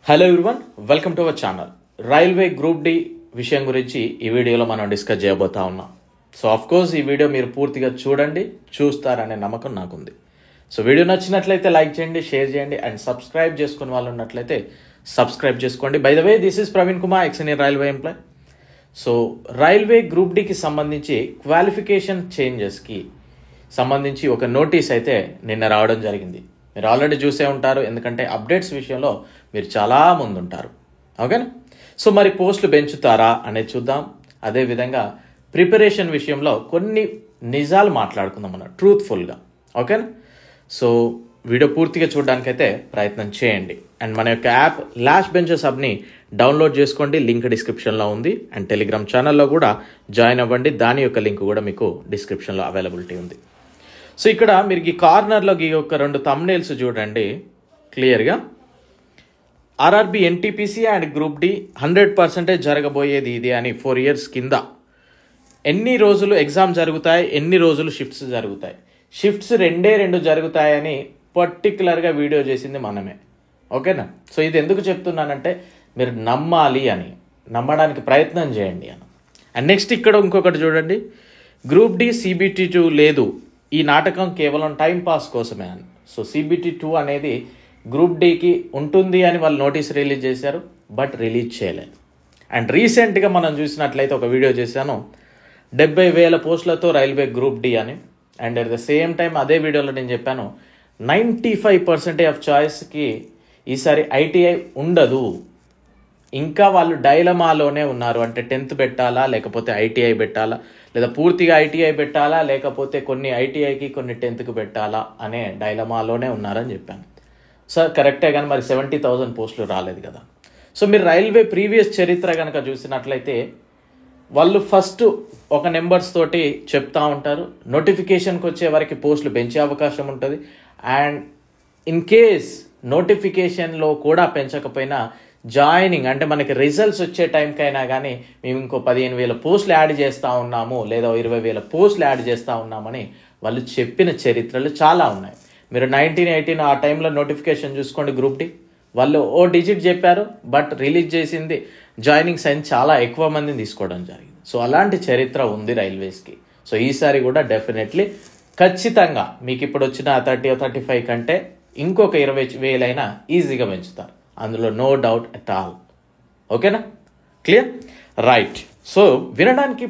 Hello everyone, welcome to our channel. Railway group D విషయం గురించి ఈ వీడియోలో మనం డిస్కస్ చేయబోతా ఉన్నాం. సో ఆఫ్ కోర్స్ ఈ వీడియో మీరు పూర్తిగా చూస్తారనే నమ్మకం నాకుంది. సో వీడియో నచ్చినట్లయితే లైక్ చేయండి, షేర్ చేయండి అండ్ సబ్స్క్రైబ్ చేసుకునే వాళ్ళు ఉన్నట్లయితే సబ్స్క్రైబ్ చేసుకోండి. By the way, this is Praveen Kumar, ex senior railway employee. So railway group డికి సంబంధించి క్వాలిఫికేషన్ చేంజెస్కి సంబంధించి ఒక నోటీస్ అయితే నిన్న రావడం జరిగింది. మీరు ఆల్రెడీ చూసే ఉంటారు, ఎందుకంటే అప్డేట్స్ విషయంలో మీరు చాలా ముందుంటారు. ఓకేనా? సో మరి పోస్టులు పెంచుతారా అనేది చూద్దాం. అదేవిధంగా ప్రిపరేషన్ విషయంలో కొన్ని నిజాలు మాట్లాడుకుందాం మనం ట్రూత్ఫుల్గా. ఓకేనా? సో వీడియో పూర్తిగా చూడడానికైతే ప్రయత్నం చేయండి. అండ్ మన యొక్క యాప్ లాస్ట్ బెంచెస్ హబ్ని డౌన్లోడ్ చేసుకోండి, లింక్ డిస్క్రిప్షన్లో ఉంది. అండ్ టెలిగ్రామ్ ఛానల్లో కూడా జాయిన్ అవ్వండి, దాని యొక్క లింక్ కూడా మీకు డిస్క్రిప్షన్లో అవైలబిలిటీ ఉంది. సో ఇక్కడ మీరు ఈ కార్నర్లో ఈ యొక్క 2 థంబ్నెయిల్స్ చూడండి క్లియర్గా. RRB NTPC and group D 100% జరగబోయేది ఇది అని 4 years కింద ఎన్ని రోజులు ఎగ్జామ్ జరుగుతాయి, ఎన్ని రోజులు షిఫ్ట్స్ జరుగుతాయి, షిఫ్ట్స్ 2 జరుగుతాయని పర్టికులర్గా వీడియో చేసింది మనమే. ఓకేనా? సో ఇది ఎందుకు చెప్తున్నానంటే మీరు నమ్మాలి అని, నమ్మడానికి ప్రయత్నం చేయండి అని. అండ్ నెక్స్ట్ ఇక్కడ ఇంకొకటి చూడండి, గ్రూప్ డి CBT 2 లేదు, ఈ నాటకం కేవలం టైం పాస్ కోసమే అని. సో CBT 2 అనేది గ్రూప్ డికి ఉంటుంది అని వాళ్ళు నోటీస్ రిలీజ్ చేశారు, బట్ రిలీజ్ చేయలేదు. అండ్ రీసెంట్గా మనం చూసినట్లయితే ఒక వీడియో చేశాను, 70,000 పోస్టులతో రైల్వే గ్రూప్ డి అని. And at the same time అదే వీడియోలో నేను చెప్పాను 95% ఆఫ్ చాయిస్కి ఈసారి ITI ఉండదు. ఇంకా వాళ్ళు డైలమాలోనే ఉన్నారు. అంటే 10th పెట్టాలా, లేకపోతే ITI పెట్టాలా, లేదా పూర్తిగా ITI పెట్టాలా, లేకపోతే కొన్ని ITIకి కొన్ని 10th పెట్టాలా అనే డైలమాలోనే ఉన్నారని చెప్పాను. సార్ కరెక్టే, కానీ మరి 70,000 పోస్టులు రాలేదు కదా. సో మీరు రైల్వే ప్రీవియస్ చరిత్ర కనుక చూసినట్లయితే వాళ్ళు ఫస్ట్ ఒక నెంబర్స్ తోటి చెప్తా ఉంటారు, నోటిఫికేషన్కి వచ్చే వరకు పోస్టులు పెంచే అవకాశం ఉంటుంది. అండ్ ఇన్ కేస్ నోటిఫికేషన్లో కూడా పెంచకపోయినా జాయినింగ్ అంటే మనకి రిజల్ట్స్ వచ్చే టైంకైనా కానీ మేము ఇంకో 15,000 పోస్టులు యాడ్ చేస్తూ ఉన్నాము, లేదా 20,000 పోస్టులు యాడ్ చేస్తూ ఉన్నామని వాళ్ళు చెప్పిన చరిత్రలు చాలా ఉన్నాయి. మీరు 1918 ఆ టైంలో నోటిఫికేషన్ చూసుకోండి, గ్రూప్ డి వాళ్ళు ఓ డిజిట్ చెప్పారు, బట్ రిలీజ్ చేసింది జాయినింగ్ సైన్ చాలా ఎక్కువ మందిని తీసుకోవడం జరిగింది. సో అలాంటి చరిత్ర ఉంది రైల్వేస్కి. సో ఈసారి కూడా డెఫినెట్లీ ఖచ్చితంగా మీకు ఇప్పుడు వచ్చిన 30 or 35 కంటే ఇంకొక 20,000 అయినా ఈజీగా పెంచుతారు, అందులో నో డౌట్ అట్ ఆల్. ఓకేనా? క్లియర్? రైట్. సో వినడానికి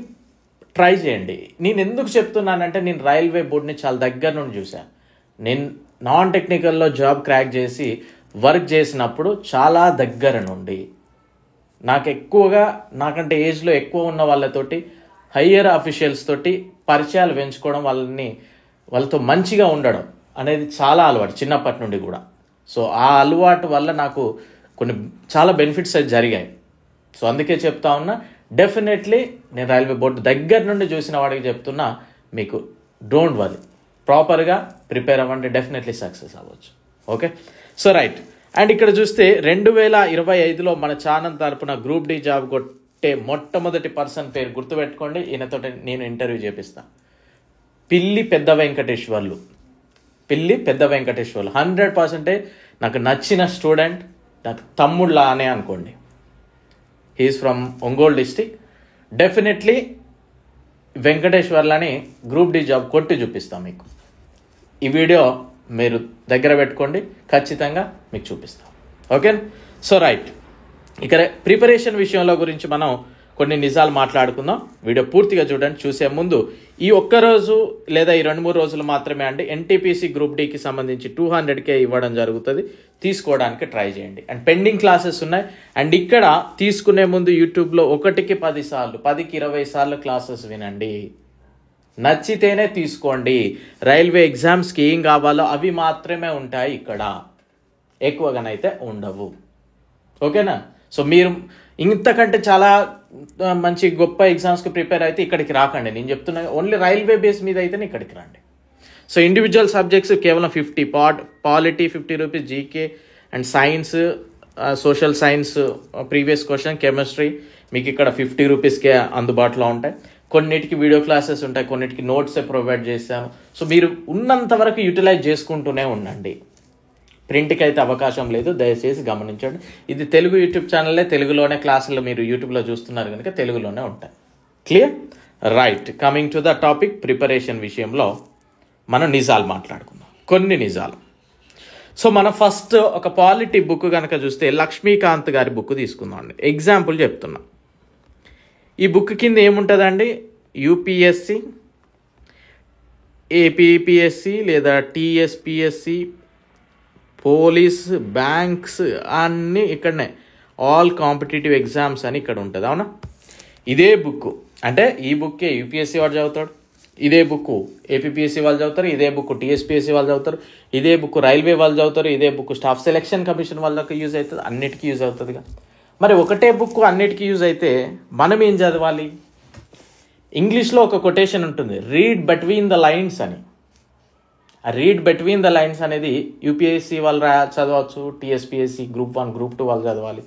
ట్రై చేయండి. నేను ఎందుకు చెప్తున్నానంటే నేను రైల్వే బోర్డుని చాలా దగ్గర నుండి చూశాను. నేను నాన్ టెక్నికల్లో జాబ్ క్రాక్ చేసి వర్క్ చేసినప్పుడు చాలా దగ్గర నుండి నాకంటే ఏజ్లో ఎక్కువ ఉన్న వాళ్ళతోటి, హయ్యర్ అఫీషియల్స్ తోటి పరిచయాలు పెంచుకోవడం, వాళ్ళతో మంచిగా ఉండడం అనేది చాలా అలవాటు చిన్నప్పటి నుండి కూడా. సో ఆ అలవాటు వల్ల నాకు చాలా బెనిఫిట్స్ అయితే జరిగాయి. సో అందుకే చెప్తా ఉన్నా, డెఫినెట్లీ నేను రైల్వే బోర్డు దగ్గర నుండి చూసిన వాడికి చెప్తున్నా, మీకు డోంట్ వరీ, ప్రాపర్గా ప్రిపేర్ అవ్వండి, డెఫినెట్లీ సక్సెస్ అవ్వచ్చు. ఓకే? So right. అండ్ ఇక్కడ చూస్తే 2025లో మన ఛానల్ తరపున గ్రూప్ డి జాబ్ కొట్టే మొట్టమొదటి పర్సన్ పేరు గుర్తుపెట్టుకోండి, ఈయనతో నేను ఇంటర్వ్యూ చేపిస్తాను. పిల్లి పెద్ద వెంకటేశ్వర్లు 100% నాకు నచ్చిన స్టూడెంట్, నాకు తమ్ముళ్ళ అనే అనుకోండి. He is from Ongole district. Definitely వెంకటేశ్వర్లని గ్రూప్ డి జాబ్ కొట్టి చూపిస్తాం మీకు. ఈ వీడియో మీరు దగ్గర పెట్టుకోండి, ఖచ్చితంగా మీకు చూపిస్తాం. ఓకే? సో రైట్, ఇక్కడ ప్రిపరేషన్ విషయంలో గురించి మనం కొన్ని నిజాలు మాట్లాడుకుందాం. వీడియో పూర్తిగా చూడండి. చూసే ముందు ఈ ఒక్కరోజు లేదా ఈ 2-3 రోజులు మాత్రమే అండి NTPC గ్రూప్ డికి సంబంధించి 200K ఇవ్వడం జరుగుతుంది, తీసుకోవడానికి ట్రై చేయండి. అండ్ పెండింగ్ క్లాసెస్ ఉన్నాయి. అండ్ ఇక్కడ తీసుకునే ముందు యూట్యూబ్లో 1కి 10 సార్లు, 10కి 20 సార్లు క్లాసెస్ వినండి. నచ్చితేనే తీసుకోండి. రైల్వే ఎగ్జామ్స్కి ఏం కావాలో అవి మాత్రమే ఉంటాయి ఇక్కడ, ఎక్కువగానైతే ఉండవు. ఓకేనా? సో మీరు ఇంతకంటే చాలా మంచి గొప్ప ఎగ్జామ్స్కి ప్రిపేర్ అయితే ఇక్కడికి రాకండి. నేను చెప్తున్నా ఓన్లీ రైల్వే బేస్ మీద అయితేనే ఇక్కడికి రండి. సో ఇండివిజువల్ సబ్జెక్ట్స్ కేవలం 50, polity 50 rupees, GK and science, social science previous question, chemistry మీకు ఇక్కడ 50 రూపీస్కే అందుబాటులో ఉంటాయి. కొన్నిటికి వీడియో క్లాసెస్ ఉంటాయి, కొన్నిటికి నోట్సే ప్రొవైడ్ చేశాను. సో మీరు ఉన్నంత వరకు యూటిలైజ్ చేసుకుంటూనే ఉండండి. ప్రింట్కి అయితే అవకాశం లేదు, దయచేసి గమనించండి. ఇది తెలుగు యూట్యూబ్ ఛానల్లే, తెలుగులోనే క్లాసులు మీరు యూట్యూబ్లో చూస్తున్నారు కనుక తెలుగులోనే ఉంటాయి. Clear? Right. Coming to the topic, preparation విషయంలో మనం నిజాలు మాట్లాడుకుందాం, కొన్ని నిజాలు. సో మనం ఫస్ట్ ఒక పాలిటీ బుక్ కనుక చూస్తే లక్ష్మీకాంత్ గారి బుక్ తీసుకుందాం అండి. ఎగ్జాంపుల్ చెప్తున్నా. ఈ బుక్ కింద ఏముంటుందండి? యూపీఎస్సి, ఏపీపీఎస్సి లేదా టీఎస్పిఎస్సి, పోలీస్, బ్యాంక్స్ అన్నీ ఇక్కడనే, ఆల్ కాంపిటేటివ్ ఎగ్జామ్స్ అని ఇక్కడ ఉంటుంది. అవునా? ఇదే బుక్ అంటే ఈ బుక్కే యూపీఎస్సి వాడు చదువుతాడు, ఇదే బుక్ ఏపీపీఎస్సి వాళ్ళు చదువుతారు, ఇదే బుక్ టీఎస్పీఎస్సి వాళ్ళు చదువుతారు, ఇదే బుక్ రైల్వే వాళ్ళు చదువుతారు, ఇదే బుక్ స్టాఫ్ సెలెక్షన్ కమిషన్ వాళ్ళకి యూజ్ అవుతుంది, అన్నిటికీ యూజ్ అవుతుందిగా. మరి ఒకటే బుక్ అన్నిటికీ యూజ్ అయితే మనం ఏం చదవాలి? ఇంగ్లీష్లో ఒక కొటేషన్ ఉంటుంది, రీడ్ బిట్వీన్ ద లైన్స్ అని. ఆ రీడ్ బిట్వీన్ ద లైన్స్ అనేది యూపీఎస్సి వాళ్ళు చదవచ్చు, టీఎస్పీఎస్సి గ్రూప్ 1 గ్రూప్ 2 వాళ్ళు చదవాలి.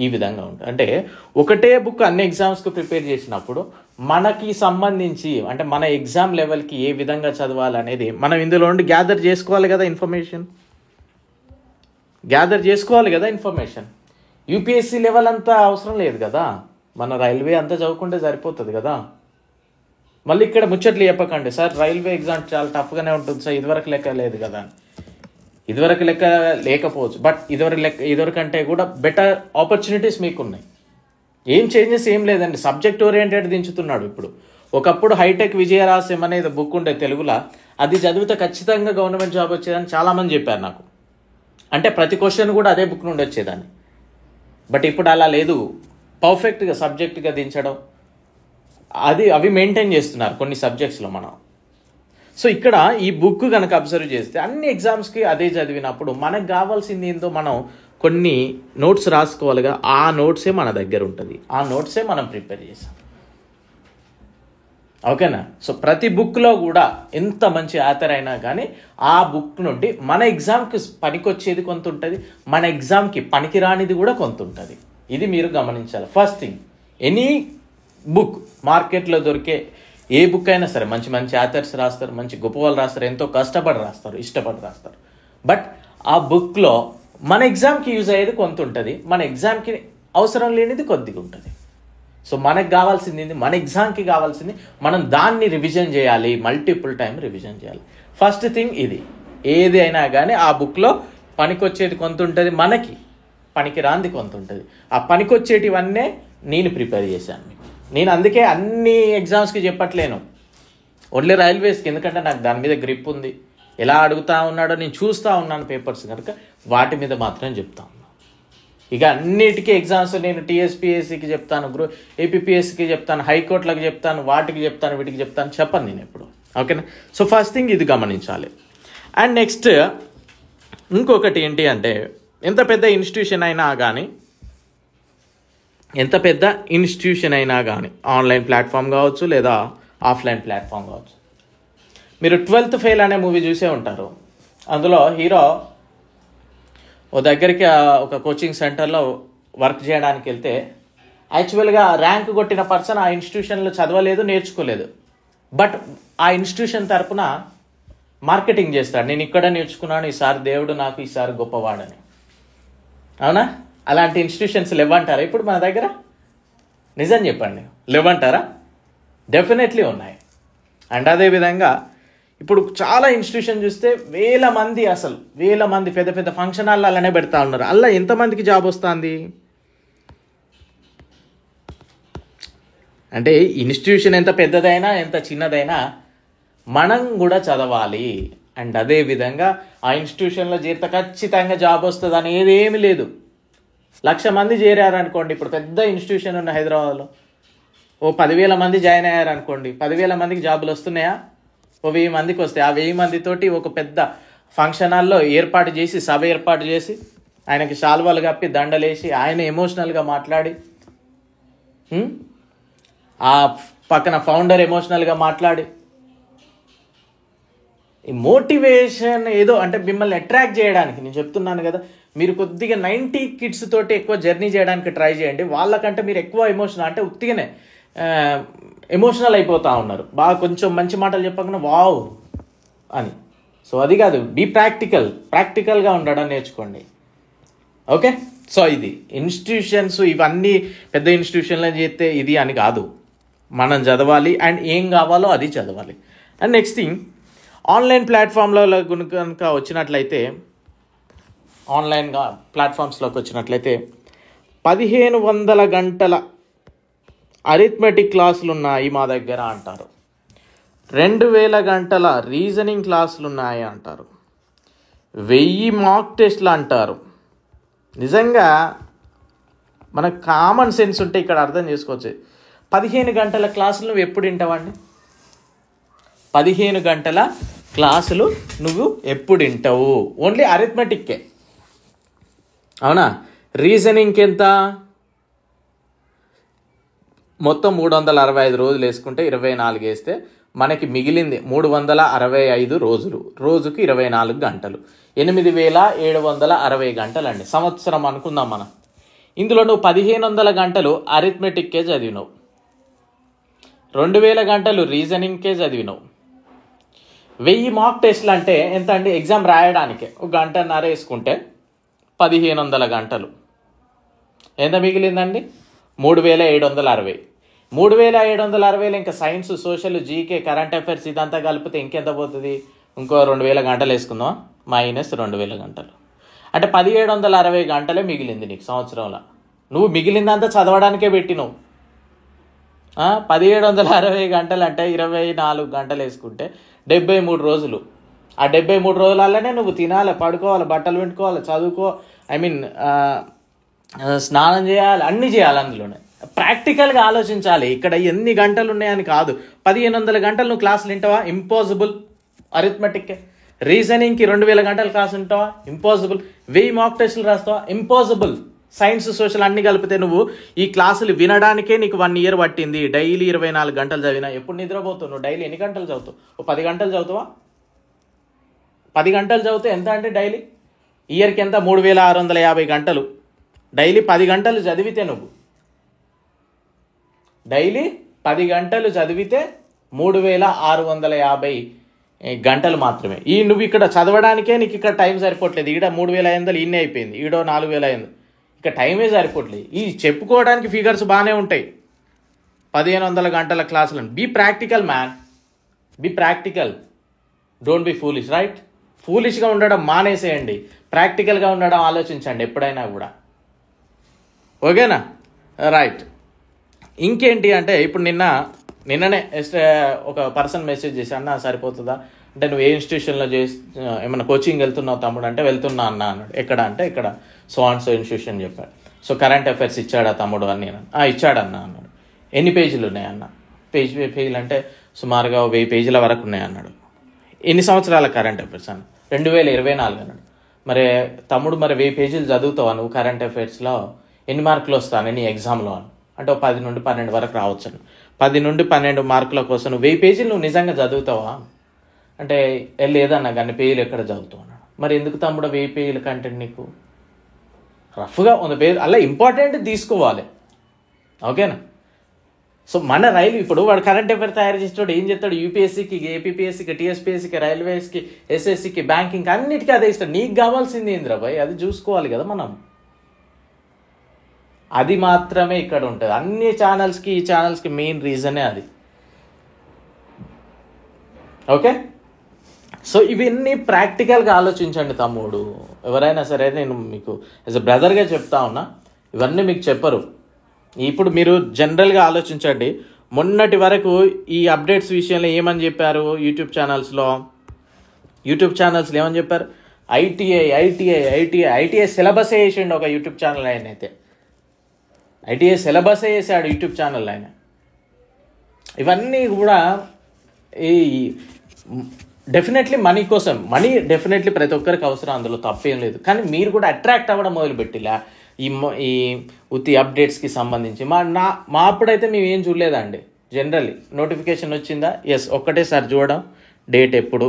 ఈ విధంగా ఉంటుంది. అంటే ఒకటే బుక్ అన్ని ఎగ్జామ్స్కి ప్రిపేర్ చేసినప్పుడు మనకి సంబంధించి అంటే మన ఎగ్జామ్ లెవెల్కి ఏ విధంగా చదవాలి అనేది మనం ఇందులో నుండి గ్యాదర్ చేసుకోవాలి కదా, ఇన్ఫర్మేషన్. యూపీఎస్సి లెవెల్ అంతా అవసరం లేదు కదా, మన రైల్వే అంతా చదువుకుంటే సరిపోతుంది కదా. మళ్ళీ ఇక్కడ ముచ్చట్లు చెప్పకండి, సార్ రైల్వే ఎగ్జామ్ చాలా టఫ్గానే ఉంటుంది సార్, ఇదివరకు లెక్క లేదు కదా. ఇదివరకు లెక్క లేకపోవచ్చు, బట్ ఇదివరకంటే కూడా బెటర్ ఆపర్చునిటీస్ మీకు ఉన్నాయి. ఏం చేంజెస్ ఏం లేదండి, సబ్జెక్ట్ ఓరియంటెడ్ దించుతున్నాడు ఇప్పుడు. ఒకప్పుడు హైటెక్ విజయరహస్యం అనేది బుక్ ఉండే తెలుగులో, అది చదివితే ఖచ్చితంగా గవర్నమెంట్ జాబ్ వచ్చేదని చాలామంది చెప్పారు నాకు. అంటే ప్రతి క్వశ్చన్ కూడా అదే బుక్ నుండి వచ్చేదాన్ని. బట్ ఇప్పుడు అలా లేదు, పర్ఫెక్ట్గా సబ్జెక్ట్గా దించడం అవి మెయింటైన్ చేస్తున్నారు కొన్ని సబ్జెక్ట్స్లో మనం. సో ఇక్కడ ఈ బుక్ కనుక అబ్జర్వ్ చేస్తే అన్ని ఎగ్జామ్స్కి అదే చదివినప్పుడు మనకు కావాల్సింది ఏందో మనం కొన్ని నోట్స్ రాసుకోవాలిగా, ఆ నోట్సే మన దగ్గర ఉంటుంది, ఆ నోట్సే మనం ప్రిపేర్ చేసాం. ఓకేనా? సో ప్రతి బుక్లో కూడా ఎంత మంచి ఆథర్ అయినా కానీ ఆ బుక్ నుండి మన ఎగ్జామ్కి పనికొచ్చేది కొంత ఉంటుంది, మన ఎగ్జామ్కి పనికిరానిది కూడా కొంత ఉంటుంది. ఇది మీరు గమనించాలి. ఫస్ట్ థింగ్, ఎనీ బుక్ మార్కెట్లో దొరికే ఏ బుక్ అయినా సరే మంచి మంచి ఆథర్స్ రాస్తారు, మంచి గొప్ప వాళ్ళు రాస్తారు, ఎంతో కష్టపడి రాస్తారు, ఇష్టపడి రాస్తారు. బట్ ఆ బుక్లో మన ఎగ్జామ్కి యూజ్ అయ్యేది కొంత ఉంటుంది, మన ఎగ్జామ్కి అవసరం లేనిది కొద్దిగా ఉంటుంది. సో మనకు కావాల్సింది ఏంది? మన ఎగ్జామ్కి కావాల్సింది మనం దాన్ని రివిజన్ చేయాలి, మల్టిపుల్ టైం రివిజన్ చేయాలి. ఫస్ట్ థింగ్ ఇది. ఏది అయినా కానీ ఆ బుక్లో పనికొచ్చేది కొంత ఉంటుంది, మనకి పనికి రాంది కొంత ఉంటుంది. ఆ పనికొచ్చేటివన్నీ నేను ప్రిపేర్ చేశాను. నేను అందుకే అన్ని ఎగ్జామ్స్కి చెప్పట్లేను, ఓన్లీ రైల్వేస్కి, ఎందుకంటే నాకు దాని మీద గ్రిప్ ఉంది. ఎలా అడుగుతా ఉన్నాడో నేను చూస్తూ ఉన్నాను పేపర్స్ కనుక వాటి మీద మాత్రం చెప్తా ఉన్నాను. ఇక అన్నిటికీ ఎగ్జామ్స్ నేను టీఎస్పీఎస్సికి చెప్తాను, ఏపీపీఎస్సికి చెప్తాను, హైకోర్టులకు చెప్తాను, వాటికి చెప్తాను, వీటికి చెప్తాను చెప్పను నేను ఎప్పుడు. ఓకేనా? సో ఫస్ట్ థింగ్ ఇది గమనించాలి. అండ్ నెక్స్ట్ ఇంకొకటి ఏంటి అంటే, ఎంత పెద్ద ఇన్స్టిట్యూషన్ అయినా కానీ ఆన్లైన్ ప్లాట్ఫామ్ కావచ్చు లేదా ఆఫ్లైన్ ప్లాట్ఫామ్ కావచ్చు. మీరు 12th ఫెయిల్ అనే మూవీ చూసే ఉంటారు. అందులో హీరో ఓ దగ్గరికి ఒక కోచింగ్ సెంటర్లో వర్క్ చేయడానికి వెళ్తే యాక్చువల్గా ర్యాంక్ కొట్టిన పర్సన్ ఆ ఇన్స్టిట్యూషన్లో చదవలేదు, నేర్చుకోలేదు. బట్ ఆ ఇన్స్టిట్యూషన్ తరపున మార్కెటింగ్ చేస్తాడు, నేను ఇక్కడ నేర్చుకున్నాను, ఈసారి దేవుడు నాకు ఈసారి గొప్పవాడని. అవునా? అలాంటి ఇన్స్టిట్యూషన్స్ లేవంటారా ఇప్పుడు మన దగ్గర? నిజం చెప్పండి, లేవంటారా? డెఫినెట్లీ ఉన్నాయి. అండ్ అదేవిధంగా ఇప్పుడు చాలా ఇన్స్టిట్యూషన్ చూస్తే వేల మంది పెద్ద పెద్ద ఫంక్షన్ హాల్లో అలానే పెడతా ఉన్నారు. అలా ఎంతమందికి జాబ్ వస్తుంది? అంటే ఇన్స్టిట్యూషన్ ఎంత పెద్దదైనా ఎంత చిన్నదైనా మనం కూడా చదవాలి. అండ్ అదేవిధంగా ఆ ఇన్స్టిట్యూషన్లో చేరితే ఖచ్చితంగా జాబ్ వస్తుంది అనేది ఏమీ లేదు. 1,00,000 మంది చేరారనుకోండి, ఇప్పుడు పెద్ద ఇన్స్టిట్యూషన్ ఉన్న హైదరాబాద్లో, ఓ 10,000 మంది జాయిన్ అయ్యారనుకోండి, 10,000 మందికి జాబులు వస్తున్నాయా? ఓ 1000 మందికి వస్తాయి. ఆ 1000 మందితోటి ఒక పెద్ద ఫంక్షన్ హాల్లో సభ ఏర్పాటు చేసి ఆయనకి శాల్వాలు కప్పి దండలేసి ఆయన ఎమోషనల్గా మాట్లాడి, ఆ పక్కన ఫౌండర్ ఎమోషనల్గా మాట్లాడి, ఈ మోటివేషన్ ఏదో అంటే మిమ్మల్ని అట్రాక్ట్ చేయడానికి నేను చెప్తున్నాను కదా, మీరు కొద్దిగా 90 kids తోటి ఎక్కువ జర్నీ చేయడానికి ట్రై చేయండి. వాళ్ళకంటే మీరు ఎక్కువ ఎమోషనల్ అంటే ఉత్తిగానే ఎమోషనల్ అయిపోతూ ఉన్నారు. బాగా కొంచెం మంచి మాటలు చెప్పకుండా వావ్ అని సో అది కాదు, ప్రాక్టికల్గా ఉండడం నేర్చుకోండి. ఓకే, సో ఇది ఇన్స్టిట్యూషన్స్ ఇవన్నీ పెద్ద ఇన్స్టిట్యూషన్లో చేస్తే ఇది అని కాదు, మనం చదవాలి అండ్ ఏం కావాలో అది చదవాలి. అండ్ నెక్స్ట్ థింగ్, ఆన్లైన్ ప్లాట్ఫామ్లో కనుక వచ్చినట్లయితే, ఆన్లైన్గా ప్లాట్ఫామ్స్లోకి వచ్చినట్లయితే 1500 గంటల అరిథమెటిక్ క్లాసులు ఉన్నాయి మా దగ్గర అంటారు. 2000 గంటల రీజనింగ్ క్లాసులు ఉన్నాయి అంటారు. 1000 మాక్ టెస్ట్లు అంటారు. నిజంగా మన కామన్ సెన్స్ ఉంటే ఇక్కడ అర్థం చేసుకోవచ్చు. 15 గంటల క్లాసులు నువ్వు ఎప్పుడు వింటావండి? 15 గంటల క్లాసులు నువ్వు ఎప్పుడు వింటావు? ఓన్లీ అరిథమెటిక్కే, అవునా? రీజనింగ్కి ఎంత? మొత్తం 365 రోజులు వేసుకుంటే 24 వేస్తే మనకి మిగిలింది 365 రోజులు. రోజుకు 24 గంటలు, 8760 గంటలు అండి. సంవత్సరం అనుకుందాం మనం. ఇందులో నువ్వు 1500 గంటలు అరిథమెటిక్కే చదివినావు, 2000 గంటలు రీజనింగ్కే చదివినావు. 1000 మాక్ టెస్ట్లు అంటే ఎంత అండి? ఎగ్జామ్ రాయడానికే 1 గంటన్నర వేసుకుంటే 1500 గంటలు. ఎంత మిగిలిందండి? 3760. 3760లో ఇంకా science, social, GK, current affairs ఇదంతా కలిపితే ఇంకెంత పోతుంది? ఇంకో 2000 గంటలు వేసుకుందాం, -2000 గంటలు. అంటే 1760 గంటలే మిగిలింది నీకు సంవత్సరంలో. నువ్వు మిగిలిందంతా చదవడానికే పెట్టినావు. 1760 గంటలు అంటే 24 గంటలు వేసుకుంటే 73 రోజులు. ఆ 73 రోజులలోనే నువ్వు తినాలి, పడుకోవాలి, బట్టలు పెట్టుకోవాలి, చదువుకో, స్నానం చేయాలి, అన్నీ చేయాలి. అందులోనే ప్రాక్టికల్గా ఆలోచించాలి. ఇక్కడ ఎన్ని గంటలు ఉన్నాయని కాదు. 1500 గంటలు నువ్వు క్లాసులు వింటావా? ఇంపాసిబుల్. అరిథమెటిక్. రీజనింగ్కి 2000 గంటలు క్లాస్ ఉంటావా? ఇంపాసిబుల్. 1000 మాక్ టెస్టులు రాస్తావా? ఇంపాసిబుల్. సైన్స్, సోషల్ అన్ని కలిపితే నువ్వు ఈ క్లాసులు వినడానికే నీకు 1 year పట్టింది. డైలీ 24 గంటలు చదివినా ఎప్పుడు నిద్రపోతావు? నువ్వు డైలీ ఎన్ని గంటలు చదువుతావు? 10 గంటలు చదువుతావా? 10 గంటలు చదివితే ఎంత అంటే డైలీ ఇయర్కి ఎంత? 3650 గంటలు. డైలీ 10 గంటలు చదివితే నువ్వు డైలీ 10 గంటలు చదివితే 3650 గంటలు మాత్రమే. నువ్వు ఇక్కడ చదవడానికే నీకు ఇక్కడ టైం సరిపోవట్లేదు. ఈడ 3500 ఇన్నే అయిపోయింది, ఈడో 4500. ఇక టైమే సరిపోవట్లేదు. ఈ చెప్పుకోవడానికి ఫిగర్స్ బాగానే ఉంటాయి. 1500 గంటల క్లాసులను. Be practical man, be practical, don't be foolish, right? ఫూలిష్గా ఉండడం మానేసేయండి, ప్రాక్టికల్గా ఉండడం ఆలోచించండి ఎప్పుడైనా కూడా. ఓకేనా? రైట్. ఇంకేంటి అంటే, ఇప్పుడు నిన్ననే ఒక పర్సన్ మెసేజ్ చేసి, అన్న సరిపోతుందా అంటే, నువ్వు ఏ ఇన్స్టిట్యూషన్లో ఏమన్నా కోచింగ్ వెళ్తున్నావు తమ్ముడు అంటే, వెళ్తున్నా అన్న అన్నాడు. ఎక్కడ అంటే, ఇక్కడ సో ఇన్స్టిట్యూషన్ చెప్పాడు. సో కరెంట్ అఫైర్స్ ఇచ్చాడా తమ్ముడు అని నేను ఇచ్చాడన్నా అన్నాడు. ఎన్ని పేజీలు ఉన్నాయి అన్న? పేజీలు అంటే సుమారుగా 1000 పేజీల వరకు ఉన్నాయి అన్నాడు. ఎన్ని సంవత్సరాల కరెంట్ అఫైర్స్ అన్న? 2024 అన్నాడు. మరి తమ్ముడు, మరి 1000 పేజీలు చదువుతావా నువ్వు కరెంట్ అఫైర్స్లో? ఎన్ని మార్కులు వస్తాను నీ ఎగ్జామ్లో అని అంటే, 10 నుండి 12 వరకు రావచ్చు. 10 నుండి 12 మార్కుల కోసం నువ్వు 1000 పేజీలు నువ్వు నిజంగా చదువుతావా అంటే, లేదన్నా కానీ పేజీలు ఎక్కడ చదువుతావు అన్నాడు. మరి ఎందుకు తమ్ముడు 1000 పేజీల కంటెంట్ నీకు? రఫ్గా 100 పేజీలు అలా ఇంపార్టెంట్ తీసుకోవాలి. ఓకేనా? సో మన రైలు ఇప్పుడు వాడు కరెంట్ అఫైర్ తయారు చేసేవాడు ఏం చేస్తాడు? యూపీఎస్సీకి, ఏపీపీఎస్సీకి, టీఎస్పీఎస్సీకి, రైల్వేస్కి, ఎస్ఎస్సీకి, బ్యాంకింగ్కి అన్నిటికీ అదే ఇస్తాడు. నీకు కావాల్సింది ఏంద్రాబాయ్? అది చూసుకోవాలి కదా మనం. అది మాత్రమే ఇక్కడ ఉంటుంది. అన్ని ఛానల్స్కి, ఈ ఛానల్స్కి మెయిన్ రీజనే అది. ఓకే, సో ఇవన్నీ ప్రాక్టికల్గా ఆలోచించండి తమ్ముడు. ఎవరైనా సరే, నేను మీకు యాజ్ ఎ బ్రదర్గా చెప్తా ఉన్నా, ఇవన్నీ మీకు చెప్పరు. ఇప్పుడు మీరు జనరల్గా ఆలోచించండి. మొన్నటి వరకు ఈ అప్డేట్స్ విషయంలో ఏమని చెప్పారు? యూట్యూబ్ ఛానల్స్లో ఏమని చెప్పారు? ఐటీఐ సిలబస్ వేసిండు ఒక యూట్యూబ్ ఛానల్ ఆయన. అయితే ఐటీఐ సిలబస్ వేసాడు యూట్యూబ్ ఛానల్ ఆయన. ఇవన్నీ కూడా ఈ డెఫినెట్లీ మనీ కోసం. మనీ డెఫినెట్లీ ప్రతి ఒక్కరికి అవసరం, అందులో తప్పేం లేదు. కానీ మీరు కూడా అట్రాక్ట్ అవ్వడం మొదలుపెట్టిలా ఈ ఉత్తి అప్డేట్స్కి సంబంధించి. మా అప్పుడైతే మేము ఏం చూడలేదండి. జనరల్లీ నోటిఫికేషన్ వచ్చిందా, ఎస్, ఒక్కటేసారి చూడడం, డేట్ ఎప్పుడు,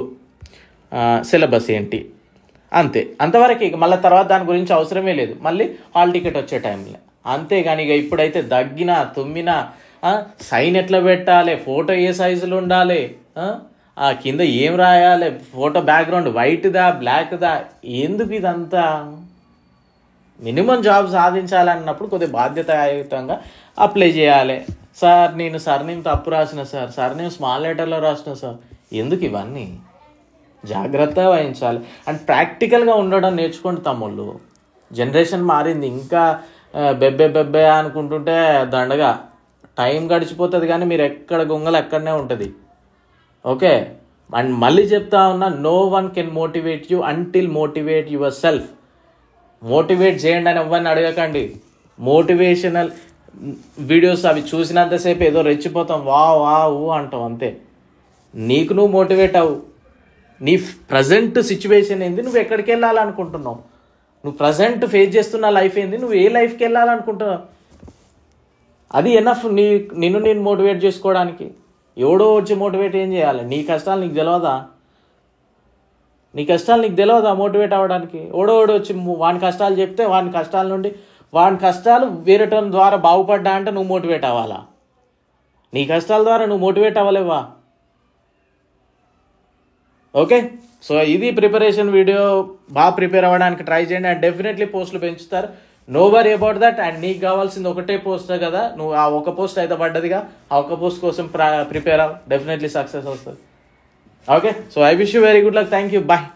సిలబస్ ఏంటి, అంతే. అంతవరకు ఇక మళ్ళీ తర్వాత దాని గురించి అవసరమే లేదు. మళ్ళీ హాల్ టికెట్ వచ్చే టైంలో అంతేగాని ఇక ఇప్పుడైతే దగ్గినా తుమ్మినా సైన్ ఎట్లా పెట్టాలి, ఫోటో ఏ సైజులో ఉండాలి, ఆ కింద ఏం రాయాలి, ఫోటో బ్యాక్గ్రౌండ్ వైట్దా బ్లాక్దా, ఎందుకు ఇదంతా? మినిమం జాబ్ సాధించాలన్నప్పుడు కొద్దిగా బాధ్యతాయుతంగా అప్లై చేయాలి. సార్ నేను సర్నేమ్ తప్పు రాసిన సార్, సర్నేమ్ స్మాల్ లెటర్లో రాసిన సార్, ఎందుకు ఇవన్నీ? జాగ్రత్త వహించాలి. అండ్ ప్రాక్టికల్గా ఉండడం నేర్చుకోండి తమ్ముళ్ళు. జనరేషన్ మారింది, ఇంకా బెబ్బే అనుకుంటుంటే దండగా టైం గడిచిపోతుంది, కానీ మీరు ఎక్కడ గొంగలు ఎక్కడనే ఉంటుంది. ఓకే, అండ్ మళ్ళీ చెప్తా ఉన్నా, no one can motivate you until motivate yourself. Motivate చేయండి అని ఎవరిని అడగకండి. మోటివేషనల్ వీడియోస్ అవి చూసినంతసేపు ఏదో రెచ్చిపోతాం, వా ఊ అంటాం అంతే. నీకు నువ్వు మోటివేట్ అవ్వు. నీ ప్రజెంట్ సిచ్యువేషన్ ఏంది, నువ్వు ఎక్కడికి వెళ్ళాలనుకుంటున్నావు, నువ్వు ప్రజెంట్ ఫేస్ చేస్తున్న లైఫ్ ఏంది, నువ్వు ఏ లైఫ్కి వెళ్ళాలనుకుంటున్నావు, అది ఎనఫ్ నిన్ను నేను మోటివేట్ చేసుకోవడానికి. ఎవడో వచ్చి మోటివేట్ ఏం చేయాలి? నీ కష్టాలు నీకు తెలియదా మోటివేట్ అవ్వడానికి? ఓడో వచ్చి వాని కష్టాలు చెప్తే వాని కష్టాల నుండి వాని కష్టాలు వేరేటోని ద్వారా బాగుపడ్డా అంటే నువ్వు మోటివేట్ అవ్వాలా? నీ కష్టాల ద్వారా నువ్వు మోటివేట్ అవ్వలేవా? ఓకే, సో ఇది ప్రిపరేషన్ వీడియో. బాగా ప్రిపేర్ అవ్వడానికి ట్రై చేయండి అండ్ డెఫినెట్లీ పోస్టులు పెంచుతారు. No worry about that. And నీకు కావాల్సింది ఒకటే పోస్ట్ కదా, నువ్వు ఆ ఒక పోస్ట్ అయితే పడ్డదిగా, ఆ ఒక పోస్ట్ కోసం ప్రిపేర్ అవ్వు, డెఫినెట్లీ సక్సెస్ వస్తుంది. Okay, so I wish you very good luck. Thank you, bye.